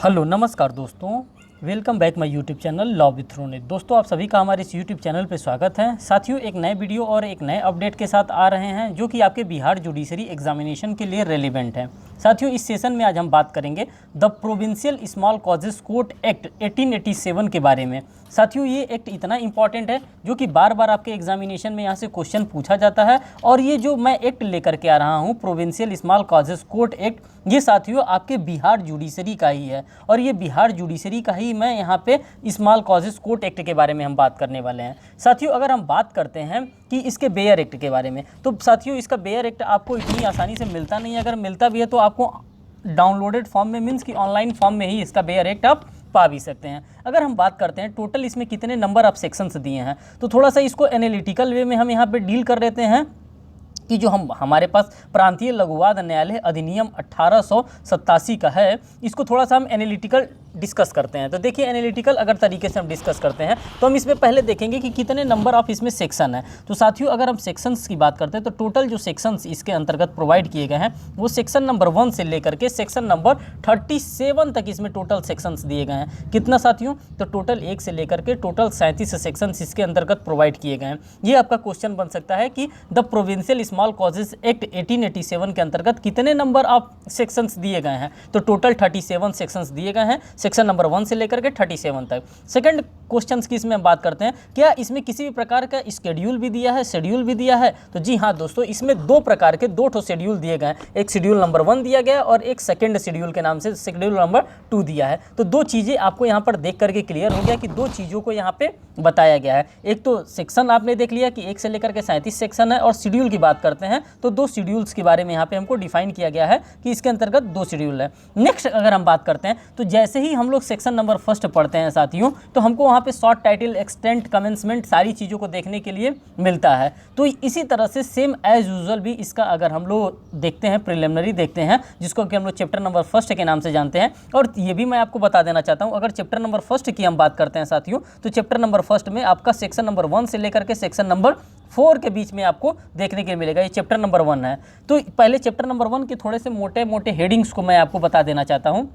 Hello नमस्कार दोस्तों, welcome back my YouTube channel law with Ronit. दोस्तों आप सभी का हमारे इस यूट्यूब चैनल पे स्वागत है। साथियों एक नए वीडियो और एक नए अपडेट के साथ आ रहे हैं जो कि आपके बिहार जुडिशरी एग्जामिनेशन के लिए रेलिवेंट है। साथियों इस सेशन में आज हम बात करेंगे the provincial small causes court act 1887 के बारे में। साथियों ये एक्ट इतना इंपॉर्टेंट है जो कि बार बार आपके एग्जामिनेशन में यहाँ से क्वेश्चन पूछा जाता है। और ये जो मैं एक्ट लेकर के आ रहा हूँ provincial small causes court act, ये साथियों आपके बिहार जुडिशरी का ही है। और ये बिहार जुडिशरी का ही मैं यहाँ पे स्मॉल कॉजेस कोर्ट एक्ट के बारे में हम बात करने वाले हैं। साथियों अगर हम बात करते हैं कि इसके बेयर एक्ट के बारे में, तो साथियों इसका बेयर एक्ट आपको इतनी आसानी से मिलता नहीं है। अगर मिलता भी है तो आपको डाउनलोडेड फॉर्म में, मीन्स कि ऑनलाइन फॉर्म में ही इसका बेयर एक्ट आप पा भी सकते हैं। अगर हम बात करते हैं टोटल इसमें कितने नंबर ऑफ सेक्शंस दिए हैं, तो थोड़ा सा इसको एनालिटिकल वे में हम यहाँ पे डील कर लेते हैं कि जो हमारे पास प्रांतीय लघुवाद न्यायालय अधिनियम 1887 का है, इसको थोड़ा सा हम एनालिटिकल डिस्कस करते हैं। तो देखिए एनालिटिकल अगर तरीके से हम डिस्कस करते हैं तो हम इसमें पहले देखेंगे कि कितने नंबर ऑफ इसमें सेक्शन है। तो साथियों अगर हम सेक्शंस की बात करते हैं तो टोटल जो सेक्शंस इसके अंतर्गत प्रोवाइड किए गए हैं वो सेक्शन नंबर 1 से लेकर के सेक्शन नंबर 37 तक इसमें टोटल सेक्शंस दिए गए हैं। कितना साथियों? तो टोटल 1 से लेकर के टोटल 37 सेक्शंस इसके अंतर्गत प्रोवाइड किए गए हैं। ये आपका क्वेश्चन बन सकता है कि the provincial small causes act 1887 के अंतर्गत कितने नंबर ऑफ सेक्शंस दिए गए हैं। तो टोटल 37 सेक्शंस दिए गए हैं, सेक्शन नंबर 1 से लेकर के 37 तक। सेकंड क्वेश्चन की इसमें हम बात करते हैं, क्या इसमें किसी भी प्रकार का स्केड्यूल भी दिया है, शेड्यूल भी दिया है? तो जी हाँ दोस्तों, इसमें दो प्रकार के दो शेड्यूल दिए गए हैं। एक शेड्यूल नंबर 1 दिया गया है और एक सेकंड शेड्यूल के नाम से शेड्यूल नंबर 2 दिया है। तो दो चीज़ें आपको यहाँ पर देख करके क्लियर हो गया कि दो चीज़ों को यहाँ पे बताया गया है। एक तो सेक्शन आपने देख लिया कि 1 से लेकर के 37 सेक्शन है, और शेड्यूल की बात करते हैं तो दो शेड्यूल्स के बारे में यहाँ पे हमको डिफाइन किया गया है कि इसके अंतर्गत दो शेड्यूल है। नेक्स्ट अगर हम बात करते हैं तो जैसे ही हम लोग सेक्शन नंबर 1 पढ़ते हैं साथियों, तो हमको वहाँ पे शॉर्ट टाइटल, एक्सटेंट, कमेंसमेंट सारी चीज़ों को देखने के लिए मिलता है। तो इसी तरह से सेम एज यूजुअल भी इसका अगर हम लोग देखते हैं, प्रिलिमिनरी देखते हैं जिसको कि हम लोग चैप्टर नंबर 1 के नाम से जानते हैं। और ये भी मैं आपको बता देना चाहता हूँ, अगर चैप्टर नंबर 1 की हम बात करते हैं साथियों, तो चैप्टर नंबर 1 में आपका सेक्शन नंबर 1 से लेकर के सेक्शन नंबर 4 के बीच में आपको देखने के लिए मिलेगा। ये चैप्टर नंबर 1 है। तो पहले चैप्टर नंबर 1 के थोड़े से मोटे मोटे हेडिंग्स को मैं आपको बता देना चाहता हूँ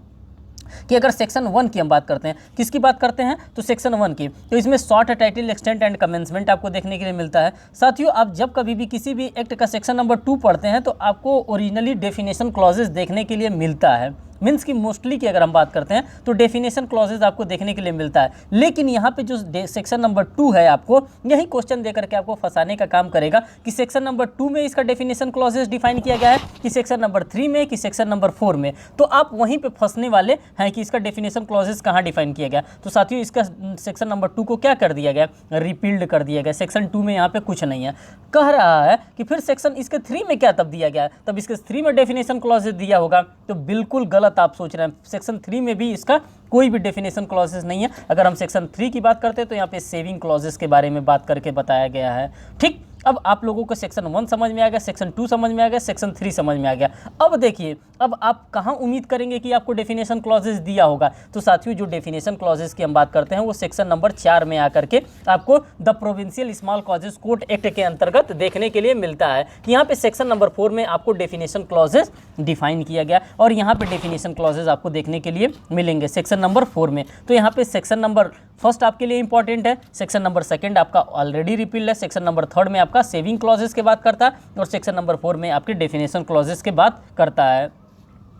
कि अगर सेक्शन 1 की हम बात करते हैं, किसकी बात करते हैं? तो सेक्शन 1 की। तो इसमें short title, extent and commencement आपको देखने के लिए मिलता है। साथियों आप जब कभी भी किसी भी एक्ट का सेक्शन नंबर 2 पढ़ते हैं तो आपको ओरिजिनली डेफिनेशन क्लॉजेस देखने के लिए मिलता है। मीन्स कि मोस्टली की अगर हम बात करते हैं तो डेफिनेशन क्लॉजेज आपको देखने के लिए मिलता है। लेकिन यहाँ पे जो सेक्शन नंबर 2 है, आपको यही क्वेश्चन देकर के आपको फंसाने का काम करेगा कि सेक्शन नंबर 2 में इसका डेफिनेशन क्लॉजेज डिफाइन किया गया है कि सेक्शन नंबर 3 में, कि सेक्शन नंबर 4 में। तो आप वहीं पे फंसने वाले हैं कि इसका डेफिनेशन क्लॉजेज कहाँ डिफाइन किया गया। तो साथियों इसका सेक्शन नंबर 2 को क्या कर दिया गया? रिपील्ड कर दिया गया। सेक्शन 2 में यहाँ पे कुछ नहीं है। कह रहा है कि फिर सेक्शन इसके 3 में क्या तब दिया गया? तब इसके 3 में डेफिनेशन क्लॉजेज दिया होगा। तो बिल्कुल गलत आप सोच रहे हैं। सेक्शन 3 में भी इसका कोई भी डेफिनेशन क्लॉजेस नहीं है। अगर हम सेक्शन 3 की बात करते हैं तो यहाँ पे सेविंग क्लॉजेस के बारे में बात करके बताया गया है। ठीक, अब आप लोगों को सेक्शन 1 समझ में आ गया, सेक्शन 2 समझ में आ गया, सेक्शन 3 समझ में आ गया। अब देखिए, अब आप कहाँ उम्मीद करेंगे कि आपको डेफिनेशन क्लॉजेस दिया होगा? तो साथियों जो डेफिनेशन क्लॉजेस की हम बात करते हैं वो सेक्शन नंबर 4 में आकर के आपको the provincial small causes court act के अंतर्गत देखने के लिए मिलता है कि यहाँ पे सेक्शन नंबर 4 में आपको डेफिनेशन क्लॉजेस डिफाइन किया गया, और यहाँ पे डेफिनेशन क्लॉजेस आपको देखने के लिए मिलेंगे सेक्शन नंबर 4 में। तो यहाँ पे सेक्शन नंबर 1 आपके लिए इंपॉर्टेंट है, सेक्शन नंबर 2 आपका ऑलरेडी रिपील्ड है, सेक्शन नंबर 3 में आपका सेविंग क्लॉजेस के बात करता है, और सेक्शन नंबर 4 में आपके डेफिनेशन क्लॉजेस के बात करता है।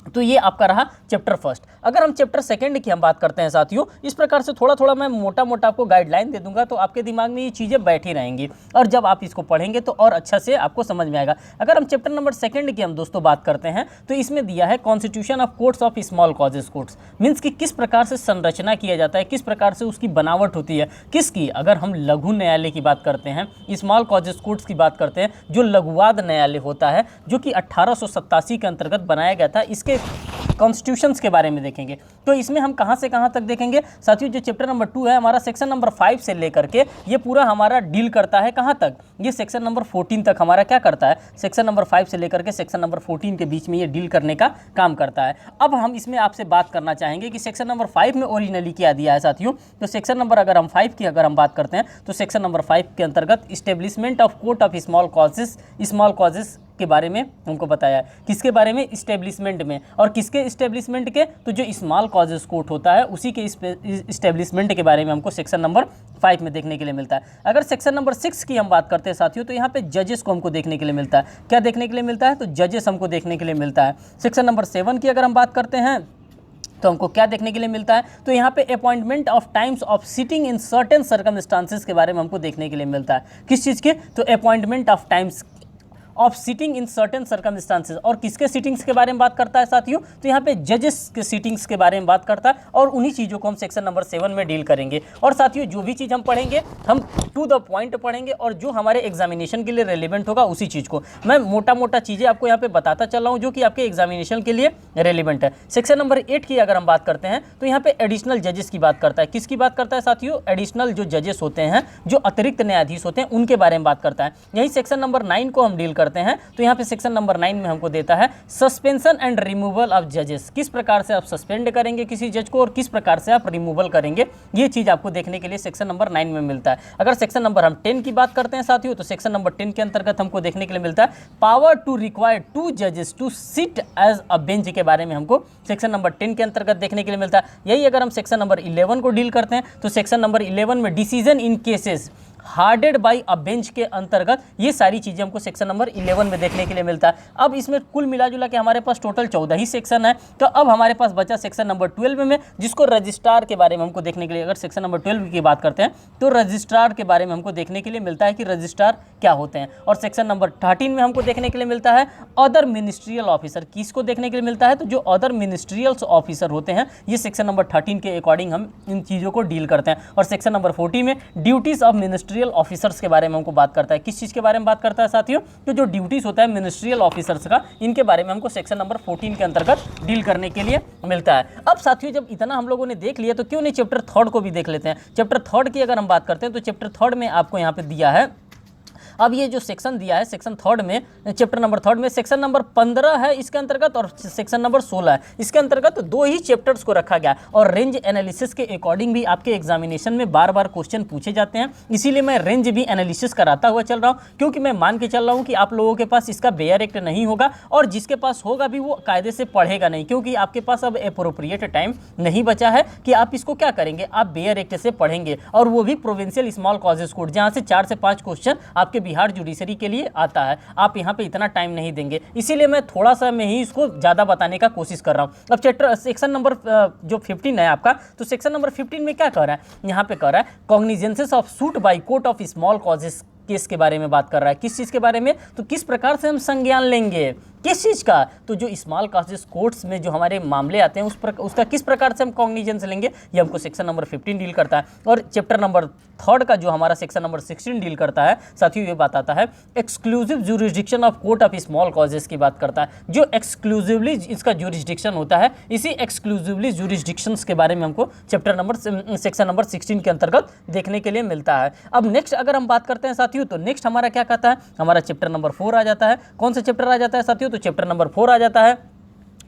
तो ये आपका रहा चैप्टर 1। अगर हम चैप्टर 2 की हम बात करते हैं साथियों, इस प्रकार से थोड़ा थोड़ा मैं मोटा मोटा आपको गाइडलाइन दे दूंगा तो आपके दिमाग में ये चीज़ें बैठी रहेंगी, और जब आप इसको पढ़ेंगे तो और अच्छा से आपको समझ में आएगा। अगर हम चैप्टर नंबर 2 की हम दोस्तों बात करते हैं तो इसमें दिया है constitution of courts of small causes courts. Means कि किस प्रकार से संरचना किया जाता है, किस प्रकार से उसकी बनावट होती है, किसकी? अगर हम लघु न्यायालय की बात करते हैं, स्मॉल कॉजेस कोर्ट्स की बात करते हैं, जो लघुवाद न्यायालय होता है जो कि 1887 के अंतर्गत बनाया गया था, इसके कॉन्स्टिट्यूशंस के बारे में देखेंगे। तो इसमें हम कहाँ से कहाँ तक देखेंगे साथियों? जो चैप्टर नंबर 2 है हमारा, सेक्शन नंबर 5 से लेकर के ये पूरा हमारा डील करता है कहाँ तक? ये सेक्शन नंबर 14 तक हमारा क्या करता है? सेक्शन नंबर 5 से लेकर के सेक्शन नंबर 14 के बीच में ये डील करने का काम करता है। अब हम इसमें आपसे बात करना चाहेंगे कि सेक्शन नंबर 5 में ओरिजिनली क्या दिया है साथियों। तो सेक्शन नंबर अगर हम 5 की अगर हम बात करते हैं तो सेक्शन नंबर 5 के अंतर्गत establishment of court of small causes के बारे में हमको बताया है। किसके बारे में? इस्टेब्लिशमेंट में। और किसके इस्टेब्लिशमेंट के? तो जो स्मॉल कॉजेस कोर्ट होता है उसी के इस्टेब्लिशमेंट के बारे में हमको सेक्शन नंबर 5 में देखने के लिए मिलता है। अगर सेक्शन नंबर 6 की हम बात करते हैं साथियों, तो यहाँ पे जजेस को हमको देखने के लिए मिलता है। क्या देखने के लिए मिलता है? तो जजेस हमको देखने के लिए मिलता है। सेक्शन नंबर 7 की अगर हम बात करते हैं तो हमको क्या देखने के लिए मिलता है? तो यहाँ पे appointment of times of sitting in certain circumstances के बारे में हमको देखने के लिए मिलता है। किस चीज़ के? तो appointment of times of sitting in certain circumstances. और किसके सिटिंग्स के बारे में बात करता है साथियों? तो यहाँ पे जजेस के सिटिंग्स के बारे में बात करता है और उन्हीं चीज़ों को हम सेक्शन नंबर 7 में डील करेंगे। और साथियों जो भी चीज़ हम पढ़ेंगे हम टू द पॉइंट पढ़ेंगे और जो हमारे एग्जामिनेशन के लिए रेलिवेंट होगा उसी चीज़ को मैं मोटा मोटा चीज़ें आपको यहाँ पे बताता चल रहा हूँ जो कि आपके एग्जामिनेशन के लिए रेलिवेंट है। सेक्शन नंबर 8 की अगर हम बात करते हैं तो यहाँ पे एडिशनल जजेस की बात करता है। किसकी बात करता है साथियों? एडिशनल जो जजेस होते हैं, जो अतिरिक्त न्यायाधीश होते हैं, उनके बारे में बात करता है। यही सेक्शन नंबर 9 को हम डील करते हैं। तो यहाँ पे सेक्शन नंबर 9 में हमको देता है सस्पेंशन एंड रिमूवल ऑफ जजेस। किस प्रकार से आप सस्पेंड करेंगे किसी जज को और किस प्रकार से आप रिमूवल करेंगे, ये चीज़ आपको देखने के लिए सेक्शन नंबर 9 में मिलता है। अगर सेक्शन नंबर हम 10 की बात करते हैं साथियों, तो सेक्शन नंबर 10 के अंतर्गत हमको देखने के लिए मिलता है पावर टू रिक्वायर 2 जजेस to sit as a bench के बारे में हमको सेक्शन नंबर 10 के अंतर्गत देखने के लिए मिलता है। यही अगर हम सेक्शन नंबर 11 को डील करते हैं तो सेक्शन नंबर 11 में decision in cases heard by a bench के अंतर्गत ये सारी चीज़ें हमको सेक्शन नंबर 11 में देखने के लिए मिलता है। अब इसमें कुल मिला जुला के हमारे पास टोटल 14 ही सेक्शन है। तो अब हमारे पास बचा सेक्शन नंबर 12 में, जिसको रजिस्ट्रार के बारे में हमको देखने के लिए, अगर सेक्शन नंबर 12 की बात करते हैं तो रजिस्ट्रार के बारे में हमको देखने के लिए मिलता है कि रजिस्ट्रार क्या होते हैं। और सेक्शन नंबर 13 में हमको देखने के लिए मिलता है अदर मिनिस्ट्रियल ऑफिसर। किसको देखने के लिए मिलता है? तो जो अदर मिनिस्ट्रियल ऑफिसर होते हैं, ये सेक्शन नंबर 13 के अकॉर्डिंग हम इन चीज़ों को डील करते हैं। और सेक्शन नंबर 40 में ड्यूटीज़ ऑफ मिनिस्ट्रियल ऑफिसर्स के बारे में हमको बात करता है। किस चीज़ के बारे में बात करता है साथियों? तो जो ड्यूटीज़ होता है मिनिस्ट्रियल ऑफिसर्स का, इनके बारे में हमको सेक्शन नंबर 14 के अंतर्गत डील करने के लिए मिलता है। अब साथियों जब इतना हम लोगों ने देख लिया तो क्यों नहीं चैप्टर 3 को भी देख लेते हैं। चैप्टर 3 की अगर हम बात करते हैं तो चैप्टर 3 में आपको यहाँ पे दिया है, अब ये जो सेक्शन दिया है सेक्शन 3 में, चैप्टर नंबर 3 में सेक्शन नंबर 15 है इसके अंतर्गत और सेक्शन नंबर 16 है। इसके अंतर्गत 2 ही चैप्टर्स को रखा गया और रेंज एनालिसिस के अकॉर्डिंग भी आपके एग्जामिनेशन में बार बार क्वेश्चन पूछे जाते हैं। इसीलिए मैं रेंज भी एनालिसिस कराता हुआ चल रहा हूँ, क्योंकि मैं मान के चल रहा हूँ कि आप लोगों के पास इसका बेयर एक्ट नहीं होगा और जिसके पास होगा भी वो कायदे से पढ़ेगा नहीं, क्योंकि आपके पास अब अप्रोप्रिएट टाइम नहीं बचा है कि आप इसको क्या करेंगे, आप बेयर एक्ट से पढ़ेंगे और वो भी प्रोविंशियल स्मॉल कॉजेस कोर्ट, जहाँ से 4 से 5 क्वेश्चन आपके बिहार जुडिशरी के लिए आता है। आप यहाँ पे इतना टाइम नहीं देंगे, इसीलिए मैं थोड़ा सा में ही इसको ज़्यादा बताने का कोशिश कर रहा हूँ। अब चैप्टर सेक्शन नंबर जो 15 है आपका, तो सेक्शन नंबर 15 में क्या कर रहा है? यहाँ पे कर रहा है cognizances of suit by court of small causes case के बारे में बात कर रहा है। किस चीज़ के बारे में? तो किस प्रकार से हम संज्ञान लेंगे, किस चीज़ का? तो जो स्मॉल कॉजेस कोर्ट्स में जो हमारे मामले आते हैं उसका किस प्रकार से हम कॉग्निजेंस लेंगे, ये हमको सेक्शन नंबर 15 डील करता है। और चैप्टर नंबर 3 का जो हमारा सेक्शन नंबर 16 डील करता है साथियों, ये बात आता है exclusive jurisdiction of court of small causes की बात करता है। जो एक्सक्लूसिवली इसका ज्यूरिसडिक्शन होता है, इसी एक्सक्लूसिवली ज्यूरिसडिक्शंस के बारे में हमको चैप्टर नंबर सेक्शन नंबर 16 के अंतर्गत देखने के लिए मिलता है। अब नेक्स्ट अगर हम बात करते हैं साथियों, तो नेक्स्ट हमारा क्या कहता है, हमारा चैप्टर नंबर 4 आ जाता है। कौन सा चैप्टर आ जाता है साथियों? तो चैप्टर नंबर 4 आ जाता है।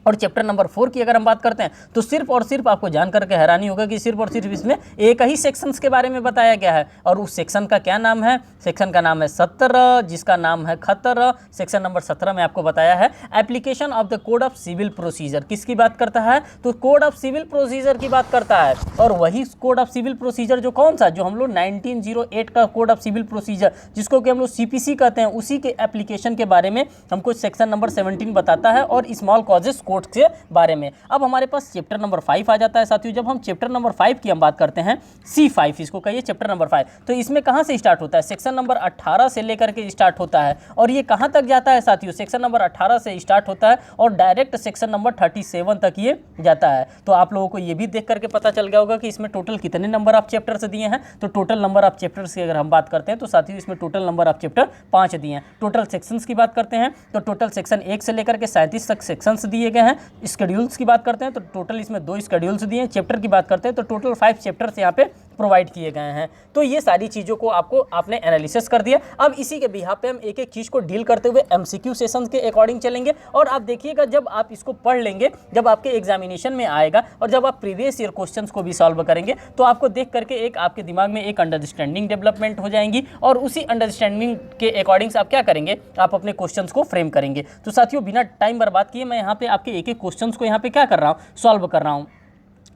और चैप्टर नंबर 4 की अगर हम बात करते हैं तो सिर्फ और सिर्फ आपको जान करके हैरानी होगा कि सिर्फ और सिर्फ इसमें एक ही सेक्शंस के बारे में बताया गया है। और उस सेक्शन का क्या नाम है? सेक्शन का नाम है 17, जिसका नाम है खतर। सेक्शन नंबर 17 में आपको बताया है application of the code of civil procedure. किसकी बात करता है? तो कोड ऑफ सिविल प्रोसीजर की बात करता है। और वही कोड ऑफ सिविल प्रोसीजर जो कौन सा, जो हम लोग 1908 का कोड ऑफ सिविल प्रोसीजर, जिसको कि हम लोग CPC कहते हैं, उसी के एप्लीकेशन के बारे में हमको सेक्शन नंबर 17 बताता है और स्मॉल कॉजेस कोर्ट के बारे में। अब हमारे पास चैप्टर नंबर 5 आ जाता है साथियों। जब हम चैप्टर नंबर 5 की हम बात करते हैं, C5 इसको कहिए चैप्टर नंबर 5, तो इसमें कहां से स्टार्ट होता है? सेक्शन नंबर 18 से लेकर के स्टार्ट होता है। और ये कहां तक जाता है साथियों? सेक्शन नंबर 18 से स्टार्ट होता है और डायरेक्ट सेक्शन नंबर 37 तक ये जाता है। तो आप लोगों को ये भी देख करके पता चल गया होगा कि इसमें टोटल कितने नंबर ऑफ चैप्टर से दिए हैं। तो टोटल नंबर ऑफ चैप्टर्स की अगर हम बात करते हैं तो साथियों इसमें टोटल नंबर ऑफ चैप्टर 5 दिए हैं। टोटल सेक्शंस की बात करते हैं तो टोटल सेक्शन 1 से लेकर के 37 तक सेक्शंस दिए गए हैं। स्केड्यूल्स की बात करते हैं तो टोटल इसमें 2 स्केड्यूल्स दिए हैं। चैप्टर की बात करते हैं तो टोटल 5 चैप्टर्स यहाँ पे प्रोवाइड किए गए हैं। तो ये सारी चीज़ों को आपने एनालिसिस कर दिया। अब इसी के बिहाफ पे हम एक एक चीज़ को डील करते हुए एमसीक्यू सेशंस के अकॉर्डिंग चलेंगे और आप देखिएगा जब आप इसको पढ़ लेंगे, जब आपके एग्जामिनेशन में आएगा और जब आप प्रीवियस ईयर क्वेश्चंस को भी सॉल्व करेंगे तो आपको देख करके एक आपके दिमाग में एक अंडरस्टैंडिंग डेवलपमेंट हो जाएंगी और उसी अंडरस्टैंडिंग के अकॉर्डिंग आप क्या करेंगे, आप अपने क्वेश्चंस को फ्रेम करेंगे। तो साथियों बिना टाइम बर्बाद किए मैं यहाँ पे आपके एक एक क्वेश्चंस को यहाँ पे क्या कर रहा हूँ, सॉल्व कर रहा हूँ।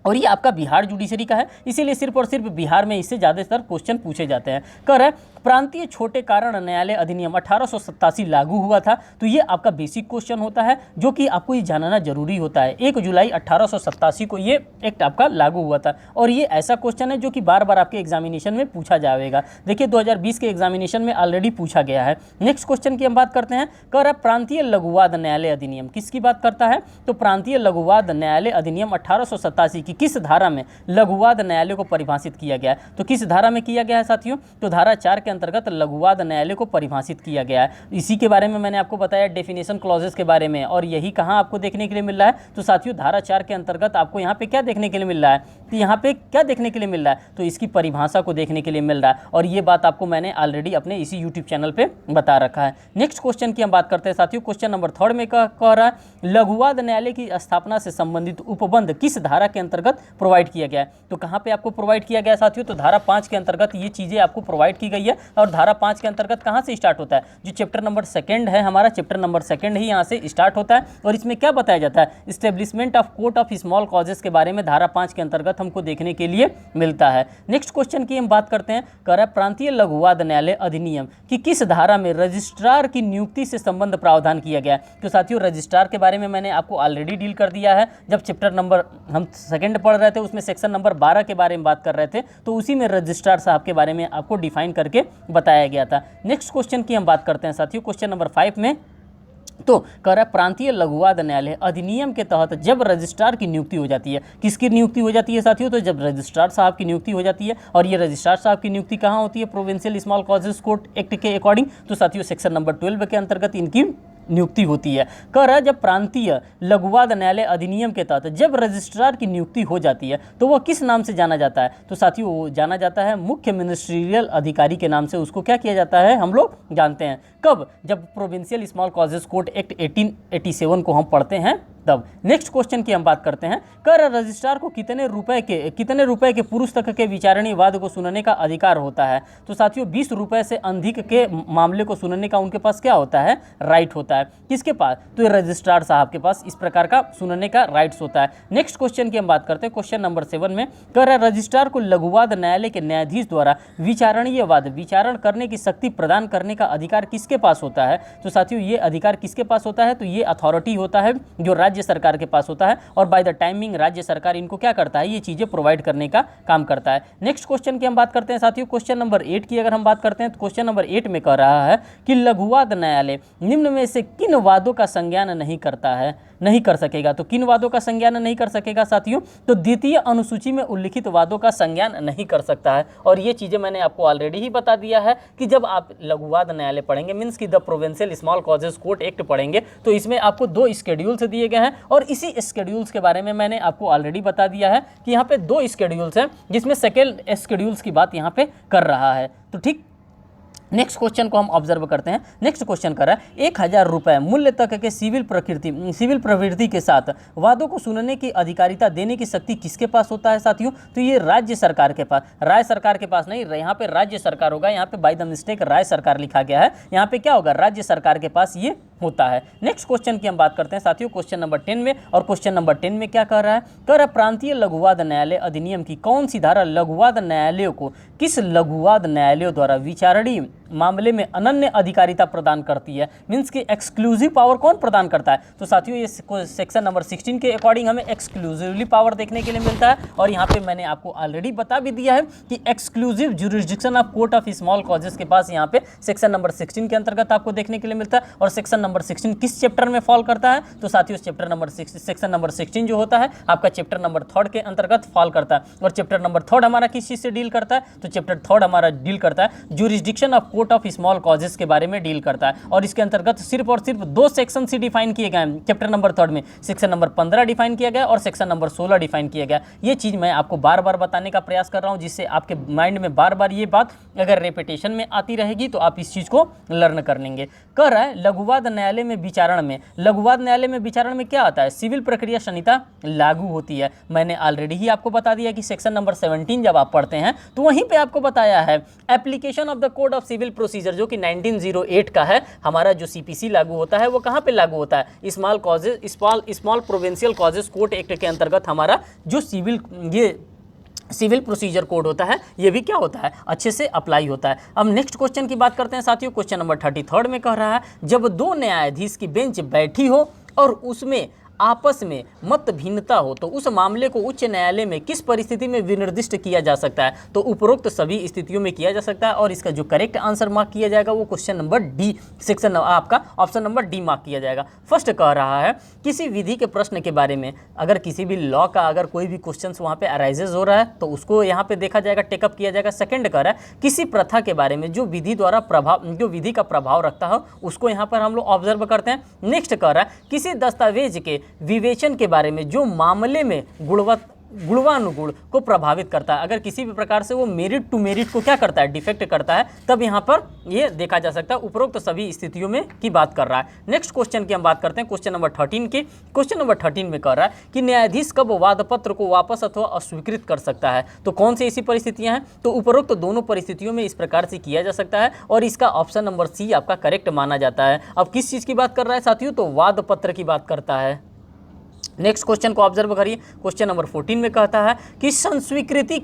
और ये आपका बिहार जुडिशरी का है, इसीलिए सिर्फ और सिर्फ बिहार में इससे ज़्यादातर क्वेश्चन पूछे जाते हैं। कह रहा है प्रांतीय छोटे कारण न्यायालय अधिनियम 1887 लागू हुआ था। तो ये आपका बेसिक क्वेश्चन होता है जो कि आपको ये जानना जरूरी होता है। 1 जुलाई 1887 को ये एक्ट आपका लागू हुआ था और ये ऐसा क्वेश्चन है जो कि बार बार आपके एग्जामिनेशन में पूछा जाएगा। देखिए 2020 के एग्जामिनेशन में ऑलरेडी पूछा गया है। नेक्स्ट क्वेश्चन की हम बात करते हैं। कह रहा है प्रांतीय लघुवाद न्यायालय अधिनियम किसकी बात करता है, तो प्रांतीय लघुवाद न्यायालय अधिनियम 1887 की किस धारा में लघुवाद न्यायालय को परिभाषित किया गया है। तो किस धारा में किया गया है साथियों, तो धारा 4 के अंतर्गत लघुवाद न्यायालय को परिभाषित किया गया है। इसी के बारे में मैंने आपको बताया डेफिनेशन क्लॉजेस के बारे में, और यही कहाँ आपको देखने के लिए मिल रहा है, तो साथियों धारा 4 के अंतर्गत आपको यहाँ पे क्या देखने के लिए मिल रहा है, तो यहाँ पे क्या देखने के लिए मिल रहा है, तो इसकी परिभाषा को देखने के लिए मिल रहा है। और ये बात आपको मैंने ऑलरेडी अपने इसी यूट्यूब चैनल पे बता रखा है। नेक्स्ट क्वेश्चन की हम बात करते हैं साथियों। क्वेश्चन नंबर 3 में कह रहा है लघुवाद न्यायालय की स्थापना से संबंधित उपबंध किस धारा के अंतर्गत प्रोवाइड किया गया है। तो कहाँ पे आपको प्रोवाइड किया गया है साथियों, तो धारा 5 के अंतर्गत ये चीज़ें आपको प्रोवाइड की गई है। और धारा 5 के अंतर्गत कहाँ से स्टार्ट होता है, जो चैप्टर नंबर 2 है हमारा, चैप्टर नंबर 2 ही यहाँ से स्टार्ट होता है। और इसमें क्या बताया जाता है, establishment of court of small causes के बारे में धारा 5 के अंतर्गत हमको देखने के लिए मिलता है। नेक्स्ट क्वेश्चन की हम बात करते हैं। कह रहा है प्रांतीय लघुवाद न्यायालय अधिनियम की किस धारा में रजिस्ट्रार की नियुक्ति से संबंध प्रावधान किया गया है। तो साथियों रजिस्ट्रार के बारे में मैंने आपको ऑलरेडी डील कर दिया है। जब चैप्टर नंबर हम 2 पढ़ रहे थे उसमें सेक्शन नंबर 12 के बारे में बात कर रहे थे, तो उसी में रजिस्ट्रार साहब के बारे में आपको डिफाइन करके बताया गया था। नेक्स्ट क्वेश्चन की हम बात करते हैं साथियों। क्वेश्चन नंबर 5 में तो कह रहा है प्रांतीय लघुवाद न्यायालय अधिनियम के तहत जब रजिस्ट्रार की नियुक्ति हो जाती है, किसकी नियुक्ति हो जाती है साथियों, तो जब रजिस्ट्रार साहब की नियुक्ति हो जाती है। और ये रजिस्ट्रार साहब की नियुक्ति कहाँ होती है, provincial small causes court act के अकॉर्डिंग। तो साथियों सेक्शन नंबर 12 के अंतर्गत इनकी नियुक्ति होती है। कह रहा है जब प्रांतीय लघुवाद न्यायालय अधिनियम के तहत जब रजिस्ट्रार की नियुक्ति हो जाती है तो वह किस नाम से जाना जाता है, तो साथियों वो जाना जाता है मुख्य मिनिस्ट्रियल अधिकारी के नाम से, उसको क्या किया जाता है हम लोग जानते हैं। कब, जब provincial small causes court act 1887 को हम पढ़ते हैं तब। नेक्स्ट क्वेश्चन की हम बात करते हैं। कर रजिस्ट्रार को कितने रुपए के पुरुष तक के विचारणीय वाद को सुनने का अधिकार होता है, तो साथियों 20 रुपए से अधिक के मामले को सुनने का उनके पास क्या होता है, राइट होता है। किसके पास, तो रजिस्ट्रार साहब के पास इस प्रकार का सुनने का राइट्स होता है। नेक्स्ट क्वेश्चन की हम बात करते हैं। क्वेश्चन नंबर 7 में कर रजिस्ट्रार को लघुवाद न्यायालय के न्यायाधीश द्वारा विचारणीय वाद विचारण करने की शक्ति प्रदान करने का अधिकार किसके पास होता है, तो साथियों ये अधिकार किसके पास होता है, तो ये अथॉरिटी होता है जो राज्य सरकार के पास होता है। और बाय द टाइमिंग राज्य सरकार इनको क्या करता है, ये चीजें प्रोवाइड करने का काम करता है। नेक्स्ट क्वेश्चन की हम बात करते हैं साथियों। क्वेश्चन नंबर 8 की अगर हम बात करते हैं तो क्वेश्चन नंबर 8 में कह रहा है कि लघुवाद न्यायालय निम्न में से किन वादों का संज्ञान नहीं करता है, नहीं कर सकेगा। तो किन वादों का संज्ञान नहीं कर सकेगा साथियों, तो द्वितीय अनुसूची में उल्लिखित वादों का संज्ञान नहीं कर सकता है। और ये चीजें मैंने आपको ऑलरेडी ही बता दिया है कि जब आप लघुवाद न्यायालय पढ़ेंगे, मीन्स की the provincial small causes court act पढ़ेंगे, तो इसमें आपको 2 स्केड्यूल्स दिए गए हैं। और इसी स्केड्यूल्स के बारे में मैंने आपको ऑलरेडी बता दिया है कि यहाँ पे 2 स्केड्यूल्स हैं, जिसमें सेकेंड स्केड्यूल्स की बात यहाँ पे कर रहा है। तो ठीक, नेक्स्ट क्वेश्चन को हम ऑब्जर्व करते हैं। नेक्स्ट क्वेश्चन कर रहा है 1000 रुपये मूल्य तक के सिविल प्रवृत्ति के साथ वादों को सुनने की अधिकारिता देने की शक्ति किसके पास होता है साथियों, तो ये राज्य सरकार के पास, राज्य सरकार के पास नहीं, यहाँ पे राज्य सरकार होगा। यहाँ पे बाय द मिस्टेक राज्य सरकार लिखा गया है, यहाँ पे क्या होगा, राज्य सरकार के पास ये होता है। नेक्स्ट क्वेश्चन की हम बात करते हैं साथियों क्वेश्चन नंबर 10 में। और क्वेश्चन नंबर 10 में क्या कह रहा है, कह रहा है प्रांतीय लघुवाद न्यायालय अधिनियम की कौन सी धारा लघुवाद न्यायालयों को किस लघुवाद न्यायालयों द्वारा विचारणीय मामले में अनन्य अधिकारिता प्रदान करती है, मीन्स की एक्सक्लूसिव पावर कौन प्रदान करता है, तो साथियों ये सेक्शन नंबर 16 के अकॉर्डिंग हमें एक्सक्लूसिवली पावर देखने के लिए मिलता है। और यहाँ पे मैंने आपको ऑलरेडी बता भी दिया है कि exclusive jurisdiction of court of small causes के पास यहाँ पे सेक्शन नंबर 16 के अंतर्गत आपको देखने के लिए मिलता है। और सेक्शन नंबर 16 किस चैप्टर में फॉल करता है, तो साथियों चैप्टर नंबर सेक्शन नंबर 16 जो होता है आपका चैप्टर नंबर 3 के अंतर्गत फॉल करता है। और चैप्टर नंबर 3 हमारा किस चीज से डील करता है, तो चैप्टर 3 हमारा डील करता है jurisdiction of court of small causes के बारे में डील करता है और इसके अंतर्गत सिर्फ और सिर्फ 2 सेक्शन से डिफाइन किए गए हैं। चैप्टर नंबर 3 में सेक्शन नंबर 15 डिफाइन किया गया और सेक्शन नंबर 16 डिफाइन किया गया। ये चीज़ मैं आपको बार बार बताने का प्रयास कर रहा हूँ, जिससे आपके माइंड में बार बार ये बात अगर रेपिटेशन में आती रहेगी तो आप इस चीज़ को लर्न कर लेंगे। कह रहा है लघुवाद न्यायालय में विचारण में, लघुवाद न्यायालय में विचारण में क्या आता है, सिविल प्रक्रिया संहिता लागू होती है। मैंने ऑलरेडी ही आपको बता दिया कि सेक्शन नंबर 17 जब आप पढ़ते हैं तो वहीं पे आपको बताया है application of the code of civil procedure, जो कि 1908 का है। हमारा जो सीपीसी लागू होता है वो कहाँ पे लागू होता है, small provincial causes court act के अंतर्गत हमारा जो सिविल प्रोसीजर कोड होता है ये भी क्या होता है, अच्छे से अप्लाई होता है। अब नेक्स्ट क्वेश्चन की बात करते हैं साथियों। क्वेश्चन नंबर 33 में कह रहा है जब 2 न्यायाधीश की बेंच बैठी हो और उसमें आपस में मत भिन्नता हो तो उस मामले को उच्च न्यायालय में किस परिस्थिति में विनिर्दिष्ट किया जा सकता है। तो उपरोक्त सभी स्थितियों में किया जा सकता है और इसका जो करेक्ट आंसर मार्क किया जाएगा वो क्वेश्चन नंबर डी, सेक्शन आपका ऑप्शन नंबर डी मार्क किया जाएगा। फर्स्ट कह रहा है किसी विधि के प्रश्न के बारे में, अगर किसी भी लॉ का अगर कोई भी क्वेश्चन वहाँ पे अराइजेज हो रहा है तो उसको यहाँ पे देखा जाएगा, टेकअप किया जाएगा। सेकेंड कह रहा है किसी प्रथा के बारे में जो विधि का प्रभाव रखता हो उसको यहाँ पर हम लोग ऑब्जर्व करते हैं। नेक्स्ट कह रहा है किसी दस्तावेज के विवेचन के बारे में जो मामले में गुणवानुगुण को प्रभावित करता है, अगर किसी भी प्रकार से वो मेरिट टू मेरिट को क्या करता है, डिफेक्ट करता है, तब यहाँ पर ये देखा जा सकता है। उपरोक्त सभी स्थितियों में की बात कर रहा है। नेक्स्ट क्वेश्चन की हम बात करते हैं क्वेश्चन नंबर 13 की। क्वेश्चन नंबर 13 में कह रहा है कि न्यायाधीश कब वादपत्र को वापस अथवा अस्वीकृत कर सकता है। तो कौन सी ऐसी परिस्थितियां हैं, तो उपरोक्त दोनों परिस्थितियों में इस प्रकार से किया जा सकता है और इसका ऑप्शन नंबर सी आपका करेक्ट माना जाता है। अब किस चीज़ की बात कर रहा है साथियों, तो वादपत्र की बात करता है। नेक्स्ट क्वेश्चन को ऑब्जर्व करिए। क्वेश्चन नंबर 14 में कहता है कि संस्वीकृति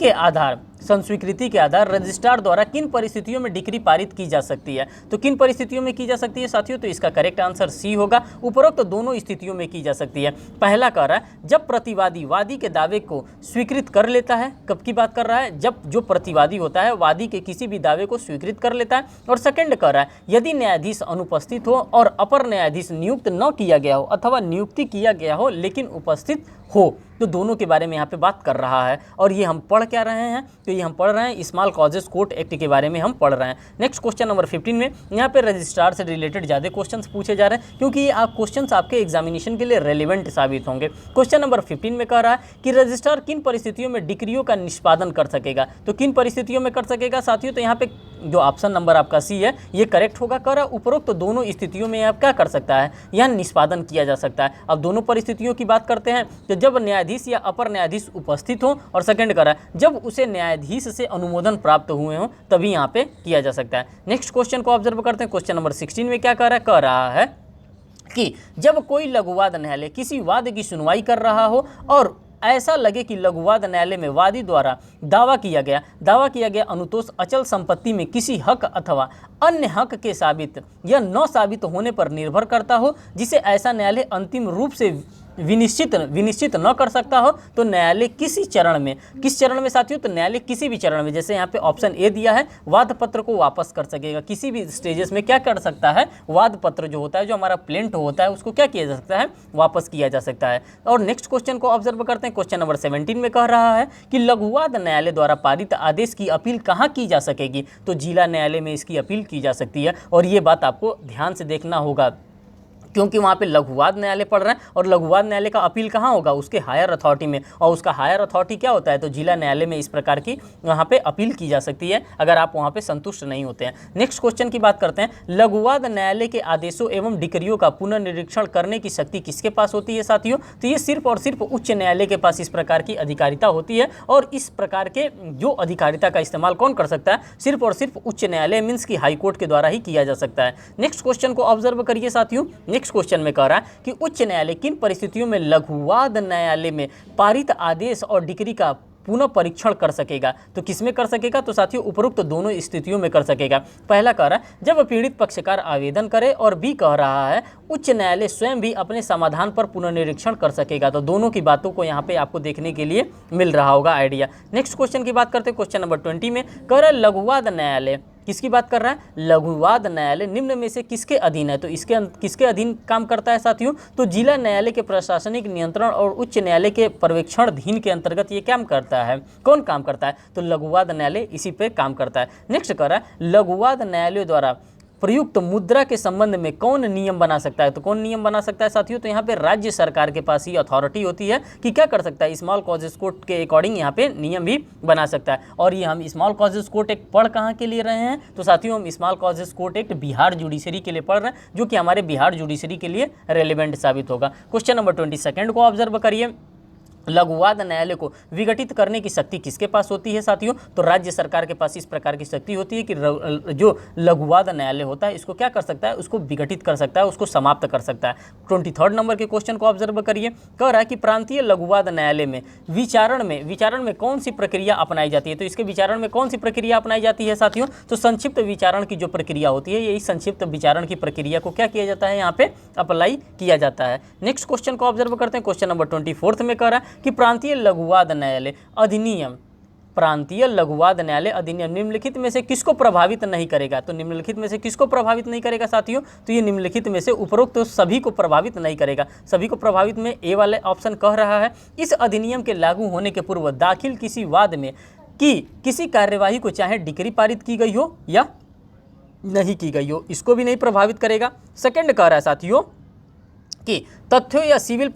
के आधार रजिस्ट्रार द्वारा किन परिस्थितियों में डिक्री पारित की जा सकती है। तो किन परिस्थितियों में की जा सकती है साथियों, तो इसका करेक्ट आंसर सी होगा। उपरोक्त दोनों स्थितियों में की जा सकती है। पहला कह रहा है जब प्रतिवादी वादी के दावे को स्वीकृत कर लेता है। कब की बात कर रहा है, जब जो प्रतिवादी होता है वादी के किसी भी दावे को स्वीकृत कर लेता है। और सेकंड कह रहा है यदि न्यायाधीश अनुपस्थित हो और अपर न्यायाधीश नियुक्त न किया गया हो अथवा नियुक्ति किया गया हो लेकिन उपस्थित हो। तो दोनों के बारे में यहाँ पे बात कर रहा है। और ये हम पढ़ क्या रहे हैं, तो ये हम पढ़ रहे हैं स्मॉल कॉजेस कोर्ट एक्ट के बारे में हम पढ़ रहे हैं। नेक्स्ट क्वेश्चन नंबर 15 में यहाँ पे रजिस्ट्रार से रिलेटेड ज़्यादा क्वेश्चंस पूछे जा रहे हैं क्योंकि ये क्वेश्चंस आपके एग्जामिनेशन के लिए रेलिवेंट साबित होंगे। क्वेश्चन नंबर 15 में कह रहा है कि रजिस्ट्रार किन परिस्थितियों में डिक्रियों का निष्पादन कर सकेगा। तो किन परिस्थितियों में कर सकेगा साथियों, तो यहाँ पे जो ऑप्शन नंबर आपका सी है ये करेक्ट होगा। कह रहा उपरोक्त तो दोनों स्थितियों में आप क्या कर सकता है, यह निष्पादन किया जा सकता है। अब दोनों परिस्थितियों की बात करते हैं तो जब न्यायाधीश या अपर न्यायाधीश उपस्थित हो, और सेकंड कह रहा है जब उसे न्यायाधीश से अनुमोदन प्राप्त हुए हो तभी यहाँ पे किया जा सकता है। नेक्स्ट क्वेश्चन को ऑब्जर्व करते हैं। क्वेश्चन नंबर 16 में क्या कह रहा है कि जब कोई लघुवाद न्यायालय किसी वाद की सुनवाई कर रहा हो और ऐसा लगे कि लघुवाद न्यायालय में वादी द्वारा दावा किया गया अनुतोष अचल संपत्ति में किसी हक अथवा अन्य हक के साबित या न साबित होने पर निर्भर करता हो, जिसे ऐसा न्यायालय अंतिम रूप से विनिश्चित न कर सकता हो, तो न्यायालय किस चरण में साथियों, तो न्यायालय किसी भी चरण में, जैसे यहाँ पे ऑप्शन ए दिया है, वाद पत्र को वापस कर सकेगा। किसी भी स्टेजेस में क्या कर सकता है, वाद पत्र जो होता है, जो हमारा प्लेंट होता है, उसको क्या किया जा सकता है, वापस किया जा सकता है। और नेक्स्ट क्वेश्चन को ऑब्जर्व करते हैं। क्वेश्चन नंबर 17 में कह रहा है कि लघुवाद न्यायालय द्वारा पारित आदेश की अपील कहाँ की जा सकेगी। तो जिला न्यायालय में इसकी अपील की जा सकती है। और ये बात आपको ध्यान से देखना होगा क्योंकि वहाँ पे लघुवाद न्यायालय पढ़ रहे हैं और लघुवाद न्यायालय का अपील कहाँ होगा, उसके हायर अथॉरिटी में, और उसका हायर अथॉरिटी क्या होता है, तो जिला न्यायालय में इस प्रकार की वहाँ पे अपील की जा सकती है अगर आप वहाँ पे संतुष्ट नहीं होते हैं। नेक्स्ट क्वेश्चन की बात करते हैं। लघुवाद न्यायालय के आदेशों एवं डिक्रियों का पुनर्निरीक्षण करने की शक्ति किसके पास होती है साथियों, तो ये सिर्फ और सिर्फ उच्च न्यायालय के पास इस प्रकार की अधिकारिता होती है। और इस प्रकार के जो अधिकारिता का इस्तेमाल कौन कर सकता है, सिर्फ और सिर्फ उच्च न्यायालय मीन्स की हाई कोर्ट के द्वारा ही किया जा सकता है। नेक्स्ट क्वेश्चन को ऑब्जर्व करिए साथियों। नेक्स्ट क्वेश्चन में कह रहा है कि उच्च न्यायालय किन परिस्थितियों में लघुवाद न्यायालय में पारित आदेश और डिक्री का पुनः परीक्षण कर सकेगा। तो किसमें कर सकेगा, तो साथियों उपरोक्त दोनों स्थितियों में कर सकेगा। पहला कह रहा है जब पीड़ित पक्षकार आवेदन करे, और बी कह रहा है उच्च न्यायालय स्वयं भी अपने समाधान पर पुनर्निरीक्षण कर सकेगा। तो दोनों की बातों को यहाँ पे आपको देखने के लिए मिल रहा होगा आइडिया। नेक्स्ट क्वेश्चन की बात करते हैं। क्वेश्चन नंबर 20 में कह रहा है लघुवाद न्यायालय किसकी बात कर रहा है? लघुवाद न्यायालय निम्न में से किसके अधीन है? तो इसके किसके अधीन काम करता है साथियों? तो जिला न्यायालय के प्रशासनिक नियंत्रण और उच्च न्यायालय के पर्यवेक्षणाधीन के अंतर्गत ये काम करता है। कौन काम करता है? तो लघुवाद न्यायालय इसी पे काम करता है। नेक्स्ट कर रहा है, लघुवाद न्यायालय द्वारा प्रयुक्त मुद्रा के संबंध में कौन नियम बना सकता है? तो कौन नियम बना सकता है साथियों? तो यहाँ पे राज्य सरकार के पास ही अथॉरिटी होती है कि क्या कर सकता है, स्मॉल कॉजेस कोर्ट के अकॉर्डिंग यहाँ पे नियम भी बना सकता है। और ये हम स्मॉल कॉजेस कोर्ट एक्ट पढ़ कहाँ के लिए रहे हैं? तो साथियों हम small causes court act Bihar judiciary के लिए पढ़ रहे हैं, जो कि हमारे बिहार जुडिशरी के लिए रेलिवेंट साबित होगा। क्वेश्चन नंबर 22 को ऑब्जर्व करिए, लघुवाद न्यायालय को विघटित करने की शक्ति किसके पास होती है साथियों? तो राज्य सरकार के पास इस प्रकार की शक्ति होती है कि जो लघुवाद न्यायालय होता है इसको क्या कर सकता है? उसको विघटित कर सकता है, उसको समाप्त कर सकता है। 23 नंबर के क्वेश्चन को ऑब्जर्व करिए, कह रहा है कि प्रांतीय लघुवाद न्यायालय में विचारण में कौन सी प्रक्रिया अपनाई जाती है? तो इसके विचारण में कौन सी प्रक्रिया अपनाई जाती है साथियों? तो संक्षिप्त विचारण की जो प्रक्रिया होती है, यही संक्षिप्त विचारण की प्रक्रिया को क्या किया जाता है? यहाँ पे अप्लाई किया जाता है। नेक्स्ट क्वेश्चन को ऑब्जर्व करते हैं, क्वेश्चन नंबर 24 में कह रहा है कि प्रांतीय लघुवाद न्यायालय अधिनियम निम्नलिखित में से किसको प्रभावित नहीं करेगा? तो निम्नलिखित में से किसको प्रभावित नहीं करेगा साथियों? तो ये निम्नलिखित में से उपरोक्त तो सभी को प्रभावित नहीं करेगा। सभी को प्रभावित में ए वाले ऑप्शन कह रहा है, इस अधिनियम के लागू होने के पूर्व दाखिल किसी वाद में कि किसी कार्यवाही को चाहे डिक्री पारित की गई हो या नहीं की गई हो, इसको भी नहीं प्रभावित करेगा। सेकंड कह रहा है साथियों कि तथ्यों या सिविल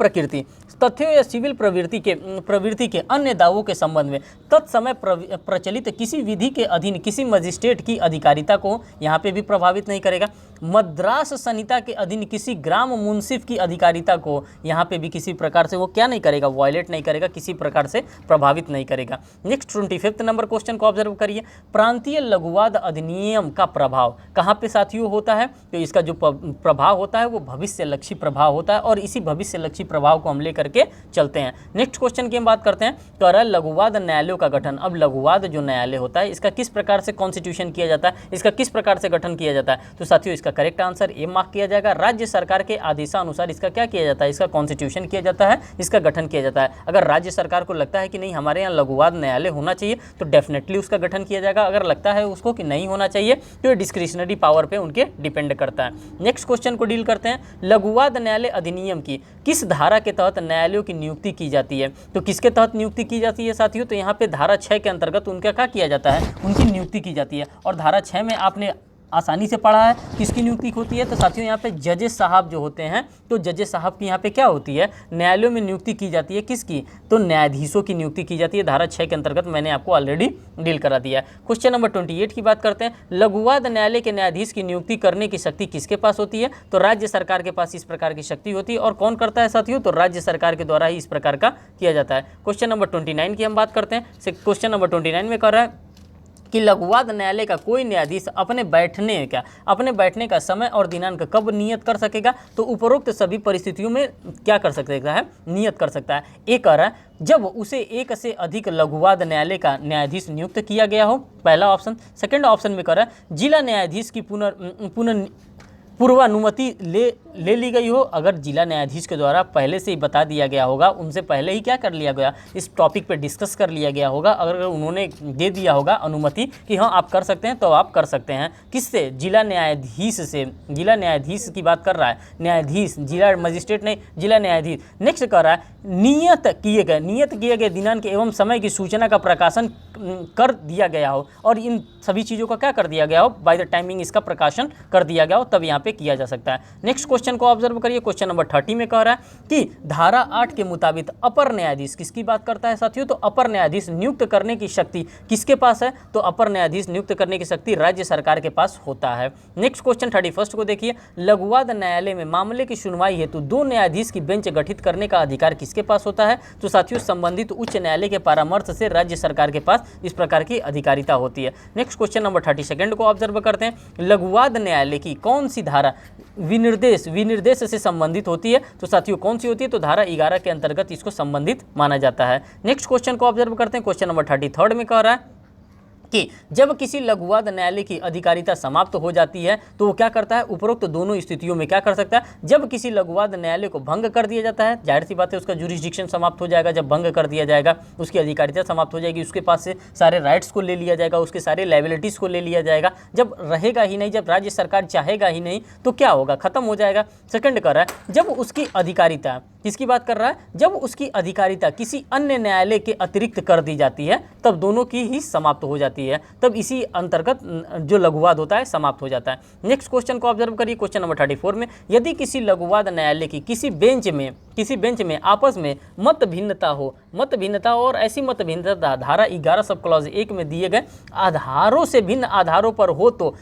प्रवृत्ति के अन्य दावों के संबंध में तत्समय प्रचलित किसी विधि के अधीन किसी मजिस्ट्रेट की अधिकारिता को यहाँ पे भी प्रभावित नहीं करेगा। मद्रास संहिता के अधीन किसी ग्राम मुंसिफ की अधिकारिता को यहाँ पे भी किसी प्रकार से वो क्या नहीं करेगा? वायलेट नहीं करेगा, किसी प्रकार से प्रभावित नहीं करेगा। नेक्स्ट 25 नंबर क्वेश्चन को ऑब्जर्व करिए, प्रांतीय लघुवाद अधिनियम का प्रभाव कहाँ पे साथियों होता है? तो इसका जो प्रभाव होता है वो भविष्य लक्षी प्रभाव होता है, और इसी भविष्य लक्षी प्रभाव को हम लेकर के चलते हैं। नेक्स्ट क्वेश्चन की हम बात करते हैं, कह रहा है लघुवाद न्यायालयों का गठन। अब लघुवाद जो न्यायालय होता है इसका किस प्रकार से कॉन्स्टिट्यूशन किया जाता है, इसका किस प्रकार से गठन किया जाता है? तो साथियों इसका करेक्ट आंसर ए मार्क किया जाएगा। राज्य सरकार के आदेशानुसार इसका क्या किया जाता है? इसका कॉन्स्टिट्यूशन किया जाता है, इसका गठन किया जाता है। अगर राज्य सरकार को लगता है कि नहीं हमारे यहाँ लघुवाद न्यायालय होना चाहिए तो डेफिनेटली उसका गठन किया जाएगा। अगर लगता है उसको कि नहीं होना चाहिए तो ये डिस्क्रिशनरी पावर पे उनके डिपेंड करता है। नेक्स्ट क्वेश्चन को डील करते हैं, लघुवाद न्यायालय अधिनियम की किस धारा के तहत न्यायालयों की नियुक्ति की जाती है? तो किसके तहत नियुक्ति की जाती है साथियों? तो यहाँ पे धारा 6 के अंतर्गत उनका क्या किया जाता है? उनकी नियुक्ति की जाती है। और धारा 6 में आपने आसानी से पढ़ा है किसकी नियुक्ति होती है? तो साथियों यहाँ पे जजेस साहब जो होते हैं, तो जजेस साहब की यहाँ पे क्या होती है? न्यायालयों में नियुक्ति की जाती है। किसकी? तो न्यायाधीशों की नियुक्ति की जाती है। धारा 6 के अंतर्गत मैंने आपको ऑलरेडी डील करा दिया है। क्वेश्चन नंबर 28 की बात करते हैं, लघुवाद न्यायालय के न्यायाधीश की नियुक्ति करने की शक्ति किसके पास होती है? तो राज्य सरकार के पास इस प्रकार की शक्ति होती है। और कौन करता है साथियों? तो राज्य सरकार के द्वारा ही इस प्रकार का किया जाता है। क्वेश्चन नंबर 29 की हम बात करते हैं। क्वेश्चन नंबर 29 में कह रहा है कि लघुवाद न्यायालय का कोई न्यायाधीश अपने बैठने का समय और दिनांक कब नियत कर सकेगा? तो उपरोक्त सभी परिस्थितियों में क्या कर सकता है? नियत कर सकता है। एक कह रहा है जब उसे एक से अधिक लघुवाद न्यायालय का न्यायाधीश नियुक्त किया गया हो, पहला ऑप्शन। सेकंड ऑप्शन में कह रहा है जिला न्यायाधीश की पूर्वानुमति ले ली गई हो। अगर जिला न्यायाधीश के द्वारा पहले से ही बता दिया गया होगा, उनसे पहले ही क्या कर लिया गया, इस टॉपिक पे डिस्कस कर लिया गया होगा, अगर उन्होंने दे दिया होगा अनुमति कि हाँ आप कर सकते हैं, तो आप कर सकते हैं। किससे? जिला न्यायाधीश से। जिला न्यायाधीश की बात कर रहा है, न्यायाधीश, जिला मजिस्ट्रेट नहीं, जिला न्यायाधीश। नेक्स्ट कर रहा है नियत किए गए दिनांक एवं समय की सूचना का प्रकाशन कर दिया गया हो, और इन सभी चीज़ों का क्या कर दिया गया हो? बाय द टाइमिंग इसका प्रकाशन कर दिया गया हो, तब यहाँ पे किया जा सकता है। नेक्स्ट क्वेश्चन को ऑब्जर्व करिए, क्वेश्चन नंबर 30 में कह रहा है कि धारा 8 के मुताबिक अपर न्यायाधीश किसकी बात करता है साथियों? तो अपर न्यायाधीश नियुक्त करने की शक्ति किसके पास है? तो अपर न्यायाधीश नियुक्त करने की शक्ति राज्य सरकार के पास होता है। नेक्स्ट क्वेश्चन 31 को देखिए, लघुवाद न्यायालय में मामले की सुनवाई हेतु 2 न्यायाधीश की बेंच गठित करने का अधिकार किसके पास होता है? तो साथियों संबंधित उच्च न्यायालय के परामर्श से राज्य सरकार के पास इस प्रकार की अधिकारिता होती है। नेक्स्ट क्वेश्चन नंबर 32 को ऑब्जर्व करते हैं, लघुवाद न्यायालय की कौन सी धारा विनिर्देश से संबंधित होती है? तो साथियों कौन सी होती है? तो धारा 11 के अंतर्गत इसको संबंधित माना जाता है। नेक्स्ट क्वेश्चन को ऑब्जर्व करते हैं, क्वेश्चन नंबर 33 में कह रहा है कि जब किसी लघुवाद न्यायालय की अधिकारिता समाप्त हो जाती है तो वो क्या करता है, उपरोक्त दोनों स्थितियों में क्या कर सकता है, जब किसी लघुवाद न्यायालय को भंग कर दिया जाता है, जाहिर सी बात है उसका जुरिस्डिक्शन समाप्त हो जाएगा, जब भंग कर दिया जाएगा उसकी अधिकारिता समाप्त हो जाएगी, उसके पास से सारे राइट्स को ले लिया जाएगा, उसके सारे लायबिलिटीज़ को ले लिया जाएगा, जब रहेगा ही नहीं, जब राज्य सरकार चाहेगा ही नहीं तो क्या होगा, खत्म हो जाएगा। सेकंड कर रहा है, जब उसकी अधिकारिता, किसकी बात कर रहा है, जब उसकी अधिकारिता किसी अन्य न्यायालय के अतिरिक्त कर दी जाती है तब दोनों की ही समाप्त हो जाती है, तब इसी अंतर्गत जो लघुवाद होता है समाप्त हो जाता है। नेक्स्ट क्वेश्चन को ऑब्जर्व करिए, क्वेश्चन नंबर 34 में, यदि किसी लघुवाद न्यायालय की किसी बेंच में आपस में मत भिन्नता और ऐसी मत भिन्नता धारा 11 सब क्लॉज 1 में दिए गए आधारों से भिन्न आधारों पर हो तो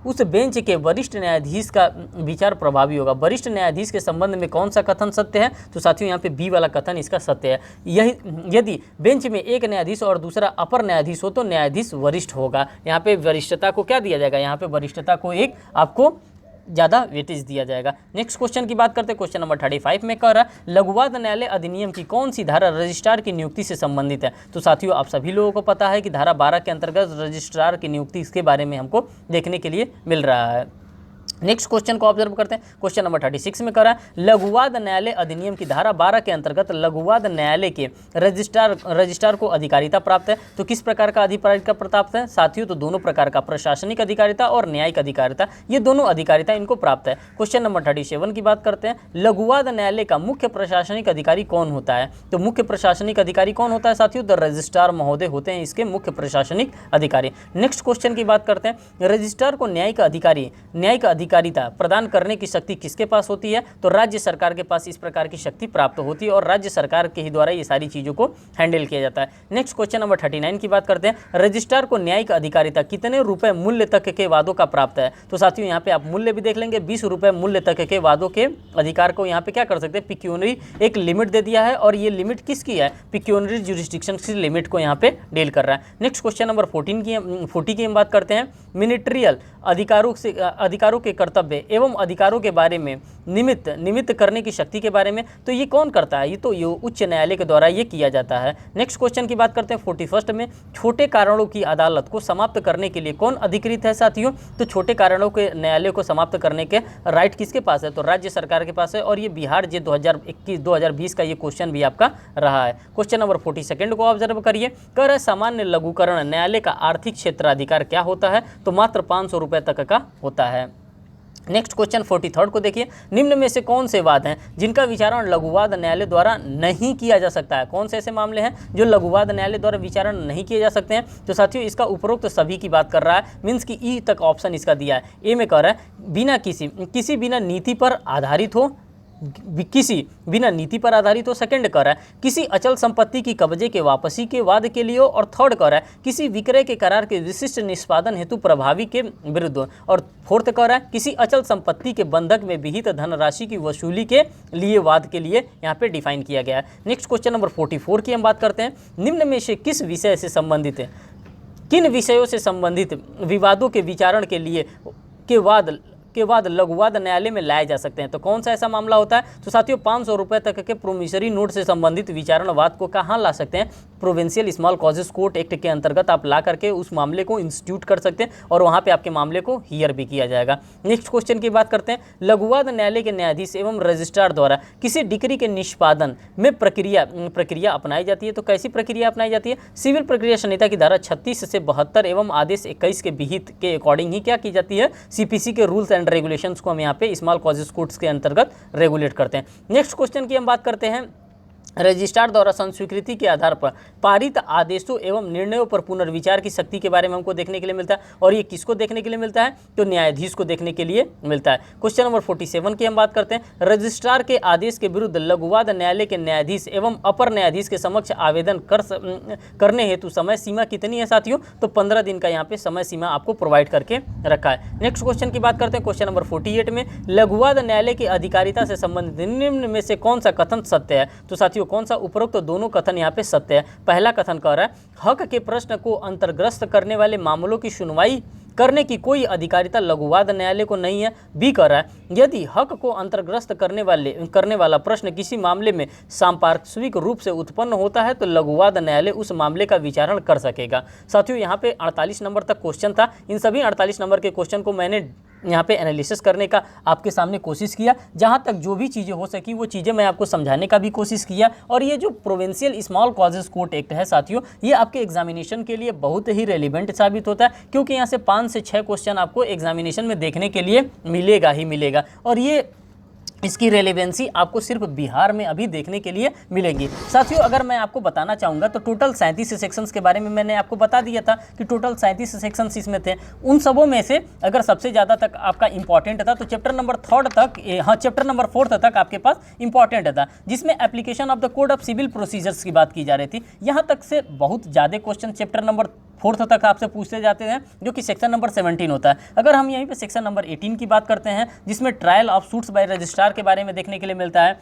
उस बेंच के वरिष्ठ न्यायाधीश का विचार प्रभावी होगा। वरिष्ठ न्यायाधीश के संबंध में कौन सा कथन सत्य है, तो साथियों यहाँ पे बी वाला कथन इसका सत्य है। यही यदि बेंच में एक न्यायाधीश और दूसरा अपर न्यायाधीश हो तो न्यायाधीश वरिष्ठ होगा। यहाँ पे वरिष्ठता को क्या दिया जाएगा, यहाँ पे वरिष्ठता को एक आपको ज़्यादा वेटेज दिया जाएगा। नेक्स्ट क्वेश्चन की बात करते हैं, क्वेश्चन नंबर 35 में कह रहा है लघुवाद न्यायालय अधिनियम की कौन सी धारा रजिस्ट्रार की नियुक्ति से संबंधित है। तो साथियों आप सभी लोगों को पता है कि धारा 12 के अंतर्गत रजिस्ट्रार की नियुक्ति इसके बारे में हमको देखने के लिए मिल रहा है। नेक्स्ट क्वेश्चन को ऑब्जर्व करते हैं, क्वेश्चन नंबर 36 में कह रहा है लघुवाद न्यायालय अधिनियम की धारा 12 के अंतर्गत लघुवाद न्यायालय के रजिस्ट्रार को अधिकारिता प्राप्त है। तो किस प्रकार का अधिकारिता प्राप्त है साथियों, तो दोनों प्रकार का, प्रशासनिक अधिकारिता और न्यायिक अधिकारिता, ये दोनों अधिकारिता इनको प्राप्त है। क्वेश्चन नंबर 37 की बात करते हैं, लघुवाद न्यायालय का मुख्य प्रशासनिक अधिकारी कौन होता है। तो मुख्य प्रशासनिक अधिकारी कौन होता है साथियों, तो रजिस्ट्रार महोदय होते हैं इसके मुख्य प्रशासनिक अधिकारी। नेक्स्ट क्वेश्चन की बात करते हैं, रजिस्ट्रार को न्यायिक अधिकारिता प्रदान करने की शक्ति किसके पास होती है, तो राज्य सरकार के पास इस प्रकार की शक्ति प्राप्त होती है और राज्य सरकार के ही द्वारा ये सारी चीज़ों को हैंडल किया जाता है। नेक्स्ट क्वेश्चन नंबर 39 की बात करते हैं, रजिस्ट्रार को न्यायिक अधिकारिता कितने रुपए मूल्य तक के वादों का प्राप्त है। तो साथियों यहाँ पे आप मूल्य भी देख लेंगे, 20 रुपए मूल्य तक के वादों के अधिकार को यहाँ पे क्या कर सकते हैं, पिक्यूनरी एक लिमिट दे दिया है और ये लिमिट किसकी है, पिक्यूनरी जुरिस्डिक्शन की लिमिट को यहाँ पे डील कर रहा है। नेक्स्ट क्वेश्चन नंबर 40 की हम बात करते हैं, मिनिट्रियल अधिकारों के कर्तव्य एवं अधिकारों के बारे में निमित्त करने की शक्ति के बारे में, तो ये कौन करता है, ये तो ये उच्च न्यायालय के द्वारा ये किया जाता है। नेक्स्ट क्वेश्चन की बात करते हैं 41 में, छोटे कारणों की अदालत को समाप्त करने के लिए कौन अधिकृत है साथियों, तो छोटे कारणों के न्यायालय को समाप्त करने के राइट किसके पास है, तो राज्य सरकार के पास है और ये बिहार जे 2021-2020 का ये क्वेश्चन भी आपका रहा है। क्वेश्चन नंबर 42 को ऑब्जर्व करिए, कर सामान्य लघुकरण न्यायालय का आर्थिक क्षेत्राधिकार क्या होता है, तो मात्र 500 रुपये तक का होता है। नेक्स्ट क्वेश्चन 43 को देखिए, निम्न में से कौन से वाद हैं जिनका विचारण लघुवाद न्यायालय द्वारा नहीं किया जा सकता है। कौन से ऐसे मामले हैं जो लघुवाद न्यायालय द्वारा विचारण नहीं किए जा सकते हैं, तो साथियों इसका उपरोक्त सभी की बात कर रहा है, मीन्स की ई तक ऑप्शन इसका दिया है। ए में कह रहा है बिना नीति पर आधारित हो, बिना नीति पर आधारित हो। सेकंड कह रहा है किसी अचल संपत्ति की कब्जे के वापसी के वाद के लिए हो, और थर्ड कह रहा है किसी विक्रय के करार के विशिष्ट निष्पादन हेतु प्रभावी के विरुद्ध हो, और फोर्थ कह रहा है किसी अचल संपत्ति के बंधक में विहित धनराशि की वसूली के लिए वाद के लिए यहाँ पे डिफाइन किया गया है। नेक्स्ट क्वेश्चन नंबर 44 की हम बात करते हैं, निम्न में से किस विषय से संबंधित है, किन विषयों से संबंधित विवादों के विचारण के लिए के बाद लघुवाद न्यायालय में लाए जा सकते हैं। तो कौन सा ऐसा मामला होता है, तो साथियों 500 रुपये तक के प्रोमिसरी नोट से संबंधित विचारणवाद को कहाँ ला सकते हैं, provincial small causes court act के अंतर्गत आप ला करके उस मामले को इंस्टीट्यूट कर सकते हैं और वहाँ पे आपके मामले को हियर भी किया जाएगा। नेक्स्ट क्वेश्चन की बात करते हैं, लघुवाद न्यायालय के न्यायाधीश एवं रजिस्ट्रार द्वारा किसी डिक्री के निष्पादन में प्रक्रिया अपनाई जाती है। तो कैसी प्रक्रिया अपनाई जाती है, सिविल प्रक्रिया संहिता की धारा 36 से 72 एवं आदेश 21 के विहित के अकॉर्डिंग ही क्या की जाती है, सीपीसी के रूल्स एंड रेगुलेशंस को हम यहाँ पे स्मॉल कॉजेस कोर्ट्स के अंतर्गत रेगुलेट करते हैं। नेक्स्ट क्वेश्चन की हम बात करते हैं, रजिस्ट्रार द्वारा संस्वीकृति के आधार पर पारित आदेशों एवं निर्णयों पर पुनर्विचार की शक्ति के बारे में हमको देखने के लिए मिलता है, और ये किसको देखने के लिए मिलता है, तो न्यायाधीश को देखने के लिए मिलता है। क्वेश्चन नंबर 47 की हम बात करते हैं, रजिस्ट्रार के आदेश के विरुद्ध लघुवाद न्यायालय के न्यायाधीश एवं अपर न्यायाधीश के समक्ष आवेदन करने हेतु समय सीमा कितनी है साथियों, तो 15 दिन का यहाँ पे समय सीमा आपको प्रोवाइड करके रखा है। नेक्स्ट क्वेश्चन की बात करते हैं, क्वेश्चन नंबर 48 में, लघुवाद न्यायालय की अधिकारिता से संबंधित निम्न में से कौन सा कथन सत्य है। तो साथियों कौन सा उपरोक्त तो दोनों कथन यहाँ पे सत्य है। पहला कथन कह रहा है, हक के प्रश्न को अंतर्ग्रस्त करने वाले मामलों की सुनवाई करने की कोई अधिकारिता लघुवाद न्यायालय को नहीं है। बी कह रहा है यदि हक को अंतर्ग्रस्त करने वाला प्रश्न किसी मामले में सांपार्श्विक रूप से उत्पन्न होता है तो लघुवाद न्यायालय उस मामले का विचारण कर सकेगा। साथियों यहाँ पे 48 नंबर तक क्वेश्चन था। इन सभी 48 नंबर के क्वेश्चन को मैंने यहाँ पे एनालिसिस करने का आपके सामने कोशिश किया। जहाँ तक जो भी चीज़ें हो सकी वो चीज़ें मैं आपको समझाने का भी कोशिश किया। और ये जो provincial small causes court act है साथियों, ये आपके एग्जामिनेशन के लिए बहुत ही रेलिवेंट साबित होता है, क्योंकि यहाँ से 5 से 6 क्वेश्चन आपको एग्जामिनेशन में देखने के लिए मिलेगा ही मिलेगा। और ये इसकी रेलेवेंसी आपको सिर्फ बिहार में अभी देखने के लिए मिलेगी। साथियों अगर मैं आपको बताना चाहूँगा तो टोटल 37 सेक्शंस के बारे में मैंने आपको बता दिया था कि टोटल 37 सेक्शंस इसमें थे। उन सबों में से अगर सबसे ज़्यादा तक आपका इंपॉर्टेंट था तो चैप्टर नंबर 3 तक, चैप्टर नंबर 4 तक आपके पास इंपॉर्टेंट था, जिसमें application of the code of civil procedures की बात की जा रही थी। यहाँ तक से बहुत ज़्यादा क्वेश्चन चैप्टर नंबर 4 तक आपसे पूछते जाते हैं, जो कि सेक्शन नंबर 17 होता है। अगर हम यहीं पे सेक्शन नंबर 18 की बात करते हैं, जिसमें trial of suits by registrar के बारे में देखने के लिए मिलता है,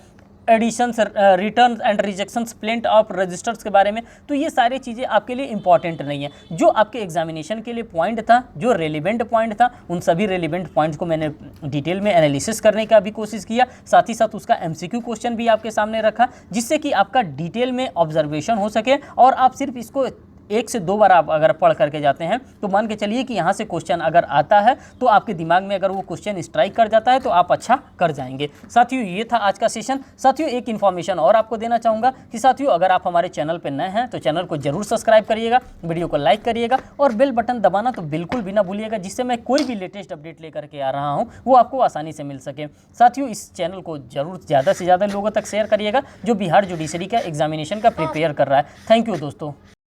additions, return and rejections, plaint of registers के बारे में, तो ये सारी चीज़ें आपके लिए इंपॉर्टेंट नहीं है। जो आपके एग्जामिनेशन के लिए पॉइंट था, जो रेलिवेंट पॉइंट था, उन सभी रेलिवेंट पॉइंट्स को मैंने डिटेल में एनालिसिस करने का भी कोशिश किया। साथ ही साथ उसका एमसीक्यू क्वेश्चन भी आपके सामने रखा, जिससे कि आपका डिटेल में ऑब्जर्वेशन हो सके और आप सिर्फ इसको 1 से 2 बार आप अगर पढ़ करके जाते हैं तो मान के चलिए कि यहाँ से क्वेश्चन अगर आता है तो आपके दिमाग में अगर वो क्वेश्चन स्ट्राइक कर जाता है तो आप अच्छा कर जाएंगे। साथियों ये था आज का सेशन। साथियों एक इन्फॉर्मेशन और आपको देना चाहूँगा कि साथियों अगर आप हमारे चैनल पर नए हैं तो चैनल को जरूर सब्सक्राइब करिएगा, वीडियो को लाइक करिएगा और बेल बटन दबाना तो बिल्कुल भी ना भूलिएगा, जिससे मैं कोई भी लेटेस्ट अपडेट लेकर के आ रहा हूँ वो आपको आसानी से मिल सके। साथियों इस चैनल को जरूर ज़्यादा से ज़्यादा लोगों तक शेयर करिएगा जो बिहार जुडिशरी का एग्जामिनेशन का प्रिपेयर कर रहा है। थैंक यू दोस्तों।